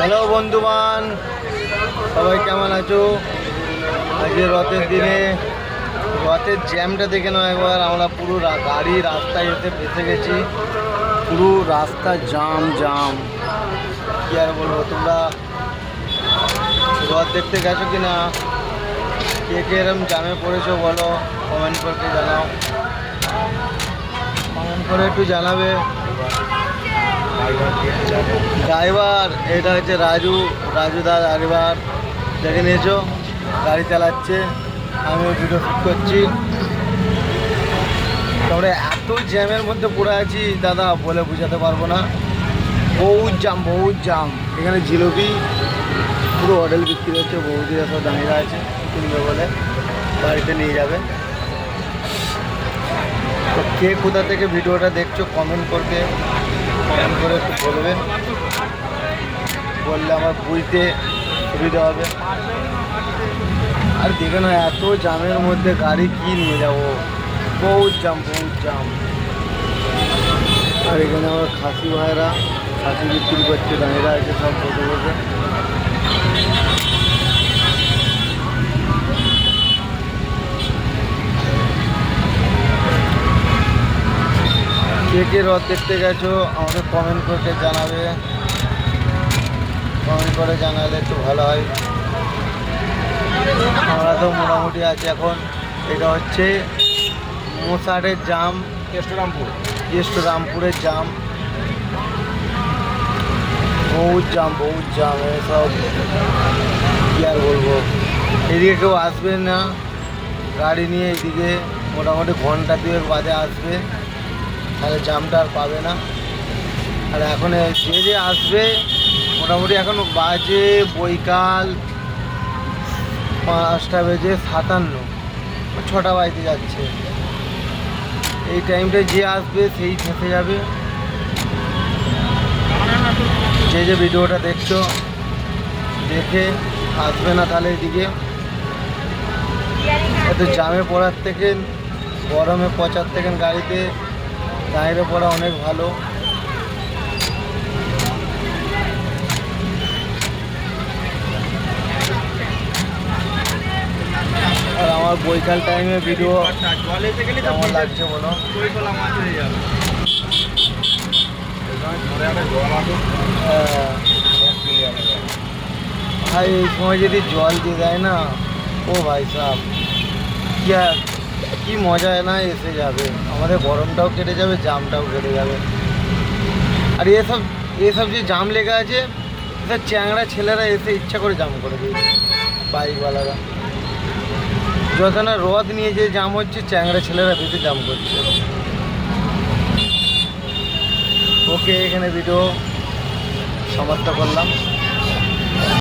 Hello বন্ধুবান, সবাই কেমন আছো? আজকে রথের দিনে রথের জ্যামটা দেখে নাও একবার। আমরা পুরো গাড়ি রাস্তায় এসে ফেসে গেছি, পুরো রাস্তা জাম জাম। কী আর বলবো, তোমরা রথ দেখতে গেছো কি না? কে কে এরম জামে পড়েছো বলো, কমেন্ট করে জানাও, কমেন্ট করে একটু জানাবে। ড্রাইভার এটা হচ্ছে রাজু দা ড্রাইভার, দেখে নিয়েছো গাড়ি চালাচ্ছে, আমিও ভিডিও শ্যুট করছি। তারপরে এত জ্যামের মধ্যে পড়ে আছি দাদা, বলে বোঝাতে পারবো না। বহুত জাম। এখানে জিলিপি পুরো হোটেল বিক্রি হচ্ছে, বৌদিরা সব দাঁড়িয়ে আছে, কিনবে বলে বাড়িতে নিয়ে যাবে। তো কে কোথা থেকে ভিডিওটা দেখছো কমেন্ট করে একটু বলবে, বললে আমার বুঝতে সুবিধা হবে। আর দেখে না, এত জামের মধ্যে গাড়ি কি নিয়ে যাবো, বহুত জাম। আর এখানে আমার খাসি ভাইরা খাসি বিক্রি করছে, দাঁড়িয়ে আছে সব বসে বসে। কে কে রথ দেখতে গেছো আমাকে কমেন্ট করে জানাবে, কমেন্ট করে জানালে একটু ভালো হয়। আমরা তো মোটামুটি আছি এখন। এটা হচ্ছে মোসারের জাম, কেষ্টরামপুরের জাম, বহুত জাম এসব। কী আর বলবো, এদিকে কেউ আসবে না গাড়ি নিয়ে, এদিকে মোটামুটি ঘন্টা 2 বাদে আসবে, তাহলে জামটা আর পাবে না। আর এখন যে আসবে মোটামুটি এখন বাজে বৈকাল 5টা বেজে 57, 6টা বাজতে যাচ্ছে। এই টাইমটা যে আসবে সেই ফেঁসে যাবে। যে ভিডিওটা দেখছো দেখে আসবে না, তাহলে এদিকে এত জামে পড়ার থেকে গরমে পচার থেকে গাড়িতে দাঁড়িয়ে পড়া অনেক ভালো। আর আমার বৈকাল টাইমে ভিডিও কেমন লাগছে বলো? ভাই এই সময় যদি জল দিয়ে দেয় না, ও ভাই সাহেব কি মজা না এসে যাবে। আমাদের গরমটাও কেটে যাবে, জামটাও কেটে যাবে। আর এসব যে জাম লেগে আছে, এসব চ্যাংড়া ছেলেরা এসে ইচ্ছা করে জাম করে দিয়েছে, বাইকওয়ালারা। যত না রথ নিয়ে যে জাম হচ্ছে, চ্যাংড়া ছেলেরা বেশি জাম করছে। ওকে, এখানে ভিডিও সমাপ্ত করলাম।